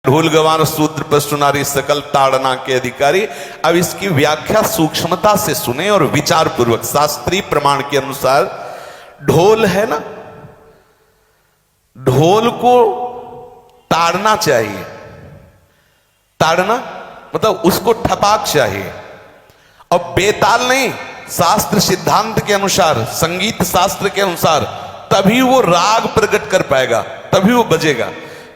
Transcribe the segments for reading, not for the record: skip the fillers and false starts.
ढोल गवार शूद्र पशु नारी सकल ताड़ना के अधिकारी। अब इसकी व्याख्या सूक्ष्मता से सुने और विचार पूर्वक। शास्त्रीय प्रमाण के अनुसार ढोल है ना, ढोल को ताड़ना चाहिए। ताड़ना मतलब उसको ठपाक चाहिए, और बेताल नहीं। शास्त्र सिद्धांत के अनुसार, संगीत शास्त्र के अनुसार तभी वो राग प्रकट कर पाएगा, तभी वो बजेगा।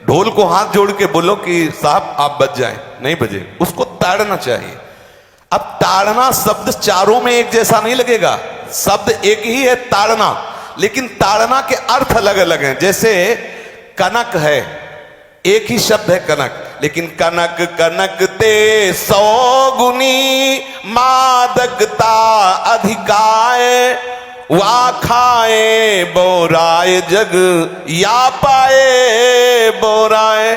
ढोल को हाथ जोड़ के बोलो कि साहब आप बज जाएं, नहीं बजे, उसको ताड़ना चाहिए। अब ताड़ना शब्द चारों में एक जैसा नहीं लगेगा, शब्द एक ही है ताड़ना, लेकिन ताड़ना के अर्थ अलग अलग हैं। जैसे कनक है, एक ही शब्द है कनक, लेकिन कनक कनक ते 100 गुनी मादकता अधिकाय, वा खाए बोराए जग या पाए बोराए।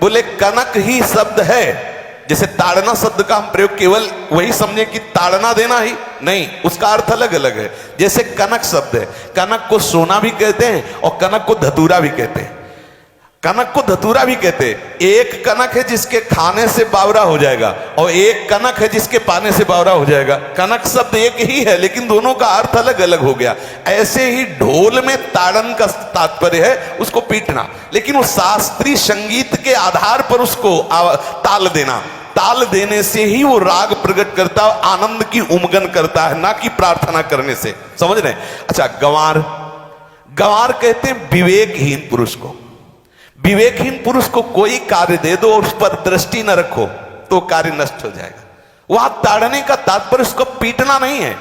बोले कनक ही शब्द है। जैसे ताड़ना शब्द का हम प्रयोग केवल वही समझे कि ताड़ना देना ही नहीं, उसका अर्थ अलग अलग है। जैसे कनक शब्द है, कनक को सोना भी कहते हैं और कनक को धतूरा भी कहते हैं। कनक को धतूरा भी कहते हैं। एक कनक है जिसके खाने से बावरा हो जाएगा, और एक कनक है जिसके पाने से बावरा हो जाएगा। कनक शब्द एक ही है, लेकिन दोनों का अर्थ अलग अलग हो गया। ऐसे ही ढोल में ताड़न का तात्पर्य है उसको पीटना, लेकिन वो शास्त्रीय संगीत के आधार पर उसको ताल देना। ताल देने से ही वो राग प्रकट करता है, आनंद की उमगन करता है, ना कि प्रार्थना करने से। समझ रहे? अच्छा, गंवार, गंवार कहते हैं विवेकहीन पुरुष को। विवेकहीन पुरुष को कोई कार्य दे दो और उस पर दृष्टि न रखो तो कार्य नष्ट हो जाएगा। वहां ताड़ने का तात्पर्य उसको पीटना नहीं है,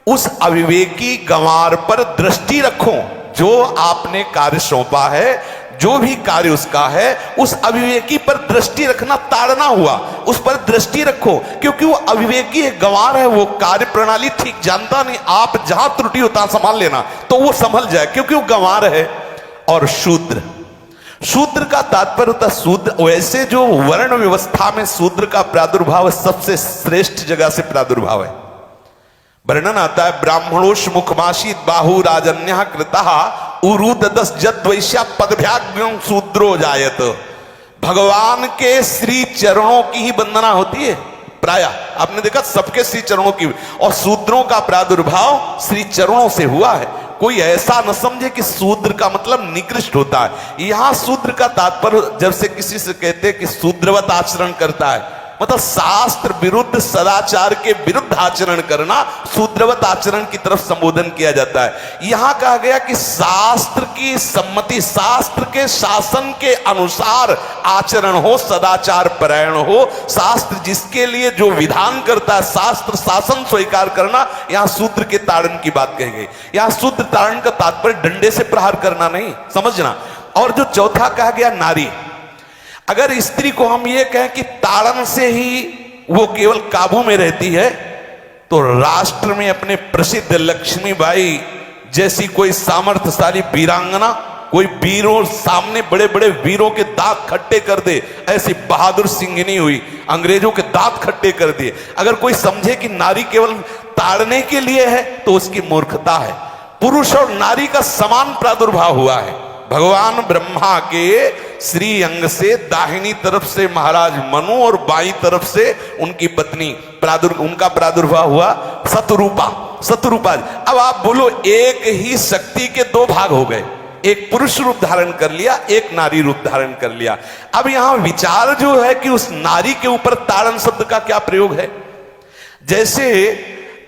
उस अविवेकी गंवार पर दृष्टि रखो। जो आपने कार्य सौंपा है, जो भी कार्य उसका है, उस अविवेकी पर दृष्टि रखना ताड़ना हुआ। उस पर दृष्टि रखो, क्योंकि वो अविवेकी है, गंवार है, वो कार्य प्रणाली ठीक जानता नहीं। आप जहां त्रुटि होता संभाल लेना तो वो संभल जाए, क्योंकि वो गंवार है। और शूद्र, शूद्र का तात्पर्य होता है शूद्र। वैसे जो वर्ण व्यवस्था में शूद्र का प्रादुर्भाव सबसे श्रेष्ठ जगह से प्रादुर्भाव है। वर्णन आता है ब्राह्मणोष मुखमाशी बाहु राजन्य कृता उरुदस जद्वैश्या पदभ्याग्रम शूद्रो जायत। भगवान के श्री चरणों की ही वंदना होती है प्राय। आपने देखा सबके श्री चरणों की, और शूद्रों का प्रादुर्भाव श्री चरणों से हुआ है। कोई ऐसा न समझे कि शूद्र का मतलब निकृष्ट होता है। यहां शूद्र का तात्पर्य, जब से किसी से कहते हैं कि शूद्रवत आचरण करता है, मतलब शास्त्र विरुद्ध, सदाचार के विरुद्ध आचरण करना, शूद्रवत आचरण की तरफ संबोधन किया जाता है। यहां कहा गया कि शास्त्र की सम्मति, शास्त्र के शासन के अनुसार आचरण हो, सदाचार परायण हो। शास्त्र जिसके लिए जो विधान करता है, शास्त्र शासन स्वीकार करना, यहां शूद्र के ताड़न की बात कही गई। यहां शूद्र ताड़न का तात्पर्य डंडे से प्रहार करना नहीं, समझना। और जो चौथा कहा गया नारी, अगर स्त्री को हम ये कहें कि ताड़न से ही वो केवल काबू में रहती है, तो राष्ट्र में अपने प्रसिद्ध लक्ष्मीबाई जैसी कोई सामर्थ्यशाली वीरांगना, कोई वीरों सामने बड़े बड़े वीरों के दांत खट्टे कर दे, ऐसी बहादुर सिंघनी हुई, अंग्रेजों के दांत खट्टे कर दिए। अगर कोई समझे कि नारी केवल ताड़ने के लिए है तो उसकी मूर्खता है। पुरुष और नारी का समान प्रादुर्भाव हुआ है। भगवान ब्रह्मा के श्री अंग से दाहिनी तरफ से महाराज मनु और बाईं तरफ से उनकी पत्नी उनका प्रादुर्भाव हुआ शतरूपा। शतरूपा, अब आप बोलो एक ही शक्ति के दो भाग हो गए, एक पुरुष रूप धारण कर लिया, एक नारी रूप धारण कर लिया। अब यहां विचार जो है कि उस नारी के ऊपर ताड़न शब्द का क्या प्रयोग है। जैसे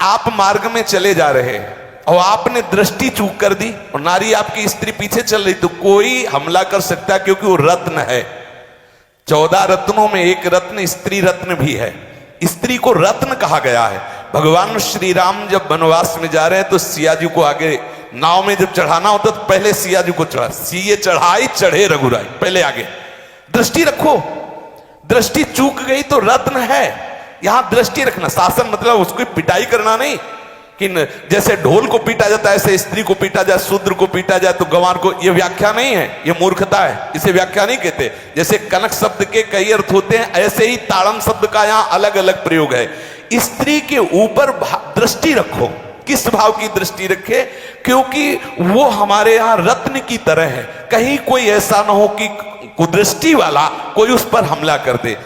आप मार्ग में चले जा रहे हैं और आपने दृष्टि चूक कर दी और नारी आपकी स्त्री पीछे चल रही, तो कोई हमला कर सकता है, क्योंकि वो रत्न है। 14 रत्नों में एक रत्न स्त्री रत्न भी है। स्त्री को रत्न कहा गया है। भगवान श्री राम जब वनवास में जा रहे हैं तो सिया जी को आगे नाव में जब चढ़ाना होता तो पहले सिया जी को चढ़ा, सीए चढ़ाई चढ़े रघुराई, पहले आगे। दृष्टि रखो, दृष्टि चूक गई तो रत्न है। यहां दृष्टि रखना, शासन मतलब उसको पिटाई करना नहीं कि जैसे ढोल को पीटा जाता है ऐसे स्त्री को पीटा जाए, शूद्र को पीटा जाए, तो गंवार को, ये व्याख्या नहीं है, ये मूर्खता है, इसे व्याख्या नहीं कहते। जैसे कनक शब्द के कई अर्थ होते हैं, ऐसे ही ताड़न शब्द का यहाँ अलग अलग प्रयोग है। स्त्री के ऊपर दृष्टि रखो। किस भाव की दृष्टि रखे? क्योंकि वो हमारे यहाँ रत्न की तरह है। कहीं कोई ऐसा ना हो कि कुदृष्टि वाला कोई उस पर हमला कर दे।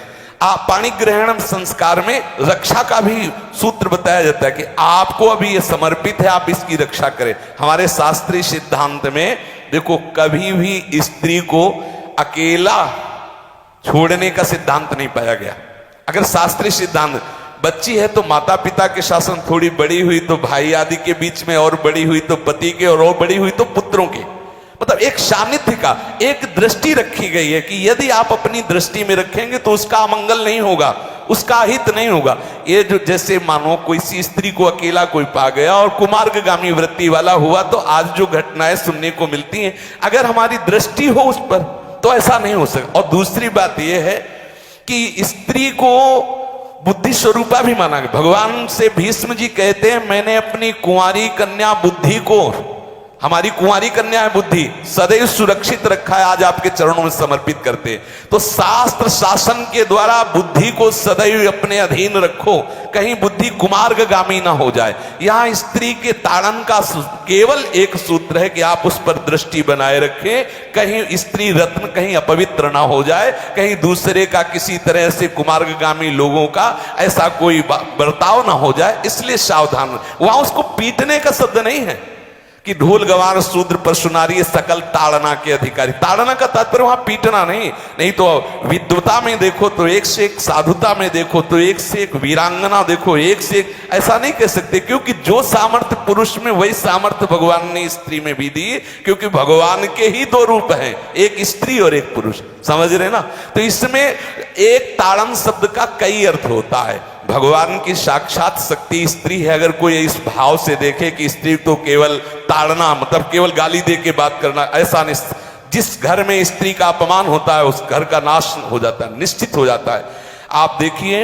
पाणी ग्रहण संस्कार में रक्षा का भी सूत्र बताया जाता है कि आपको अभी ये समर्पित है, आप इसकी रक्षा करें। हमारे शास्त्रीय सिद्धांत में देखो कभी भी स्त्री को अकेला छोड़ने का सिद्धांत नहीं पाया गया। अगर शास्त्रीय सिद्धांत, बच्ची है तो माता पिता के शासन, थोड़ी बड़ी हुई तो भाई आदि के बीच में, और बड़ी हुई तो पति के, और बड़ी हुई तो पुत्रों के, मतलब एक सानिध्य का एक दृष्टि रखी गई है कि यदि आप अपनी दृष्टि में रखेंगे तो उसका अमंगल नहीं होगा, उसका हित नहीं होगा। ये जो जैसे मानो कोई सी स्त्री को अकेला कोई पा गया और कुमार्गामी वृत्ति वाला हुआ, तो आज जो घटनाएं सुनने को मिलती हैं, अगर हमारी दृष्टि हो उस पर तो ऐसा नहीं हो सकता। और दूसरी बात यह है कि स्त्री को बुद्धि स्वरूपा भी माना गया। भगवान से भीष्म जी कहते हैं, मैंने अपनी कुंवारी कन्या बुद्धि को, हमारी कुंवारी कन्या है बुद्धि, सदैव सुरक्षित रखा है, आज आपके चरणों में समर्पित करते हैं। तो शास्त्र शासन के द्वारा बुद्धि को सदैव अपने अधीन रखो, कहीं बुद्धि कुमार्गामी ना हो जाए। यहां स्त्री के ताड़न का केवल एक सूत्र है कि आप उस पर दृष्टि बनाए रखें, कहीं स्त्री रत्न कहीं अपवित्र ना हो जाए, कहीं दूसरे का किसी तरह से कुमार्गामी लोगों का ऐसा कोई बर्ताव ना हो जाए, इसलिए सावधान। वहां उसको पीटने का शब्द नहीं है कि ढोल गवार शूद्र परशुनारी सकल ताड़ना के अधिकारी। ताड़ना का तात्पर्य वहां पीटना नहीं तो विद्वता में देखो तो एक से एक, साधुता में देखो तो एक से एक, वीरांगना देखो एक से एक, ऐसा नहीं कह सकते, क्योंकि जो सामर्थ्य पुरुष में वही सामर्थ्य भगवान ने स्त्री में भी दी, क्योंकि भगवान के ही दो रूप हैं, एक स्त्री और एक पुरुष, समझ रहे ना। तो इसमें एक ताड़न शब्द का कई अर्थ होता है। भगवान की साक्षात शक्ति स्त्री है। अगर कोई इस भाव से देखे कि स्त्री तो केवल ताड़ना, मतलब केवल गाली दे के बात करना, ऐसा नहीं। जिस घर में स्त्री का अपमान होता है उस घर का नाश हो जाता है, निश्चित हो जाता है। आप देखिए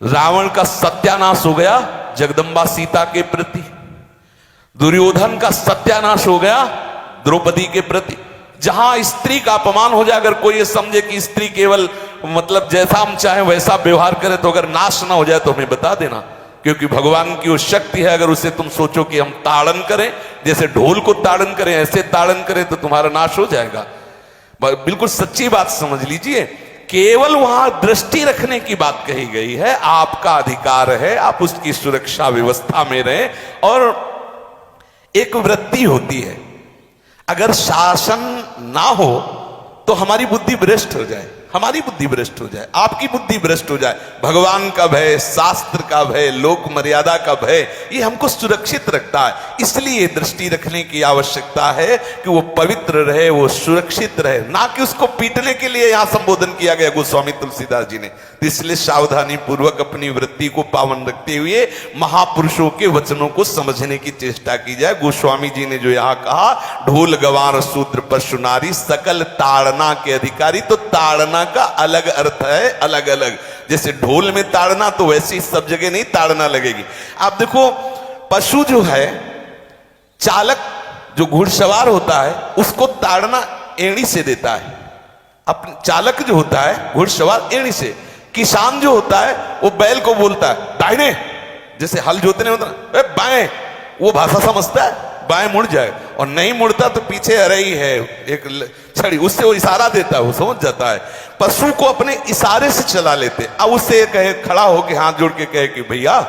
रावण का सत्यानाश हो गया जगदम्बा सीता के प्रति, दुर्योधन का सत्यानाश हो गया द्रौपदी के प्रति। जहां स्त्री का अपमान हो जाए, अगर कोई ये समझे कि स्त्री केवल मतलब जैसा हम चाहें वैसा व्यवहार करे, तो अगर नाश ना हो जाए तो हमें बता देना, क्योंकि भगवान की वो शक्ति है। अगर उसे तुम सोचो कि हम ताड़न करें, जैसे ढोल को ताड़न करें ऐसे ताड़न करें, तो तुम्हारा नाश हो जाएगा। बिल्कुल सच्ची बात समझ लीजिए। केवल वहां दृष्टि रखने की बात कही गई है, आपका अधिकार है, आप उसकी सुरक्षा व्यवस्था में रहें। और एक वृत्ति होती है, अगर शासन ना हो तो हमारी बुद्धि भ्रष्ट हो जाए, हमारी बुद्धि भ्रष्ट हो जाए, आपकी बुद्धि भ्रष्ट हो जाए। भगवान का भय, शास्त्र का भय, लोक मर्यादा का भय, ये हमको सुरक्षित रखता है। इसलिए दृष्टि रखने की आवश्यकता है कि वो पवित्र रहे, वो सुरक्षित रहे, ना कि उसको पीटने के लिए यहां संबोधन किया गया गोस्वामी तुलसीदास जी ने। इसलिए सावधानी पूर्वक अपनी वृत्ति को पावन रखते हुए महापुरुषों के वचनों को समझने की चेष्टा की जाए। गोस्वामी जी ने जो यहाँ कहा, ढोल गवार शूद्र परशुनारी सकल ताड़ना के अधिकारी, तो ताड़ना का अलग अर्थ है, अलग अलग। जैसे ढोल में ताड़ना, तो वैसे ही सब जगह नहीं ताड़ना लगेगी। आप देखो पशु जो है, चालक जो घुड़सवार होता है उसको ताड़ना एड़ी से देता है, अपने चालक जो होता है घुड़सवार एड़ी से। किसान जो होता है वो बैल को बोलता है दाहिने, जैसे हल जोतने होता है बाएं, वो भाषा समझता है, बाएं मुड़ जाए, और नहीं मुड़ता तो पीछे अरई है एक छड़ी, उससे वो इशारा देता है, वो समझ जाता है। पशु को अपने इशारे से चला लेते। अब उससे कहे, खड़ा होके हाथ जोड़ के कहे कि भैया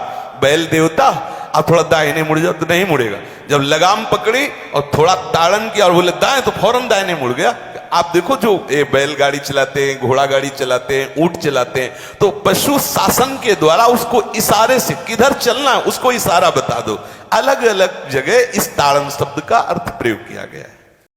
बैल देवता अब थोड़ा दाहिने मुड़ जाओ, तो नहीं मुड़ेगा। जब लगाम पकड़ी और थोड़ा ताड़न किया और बोले दाएं, तो फौरन दाहिने मुड़ गया। आप देखो जो ये बैलगाड़ी चलाते हैं, घोड़ा गाड़ी चलाते हैं, ऊंट चलाते हैं, तो पशु शासन के द्वारा उसको इशारे से किधर चलना है उसको इशारा बता दो। अलग अलग जगह इस ताड़न शब्द का अर्थ प्रयोग किया गया है।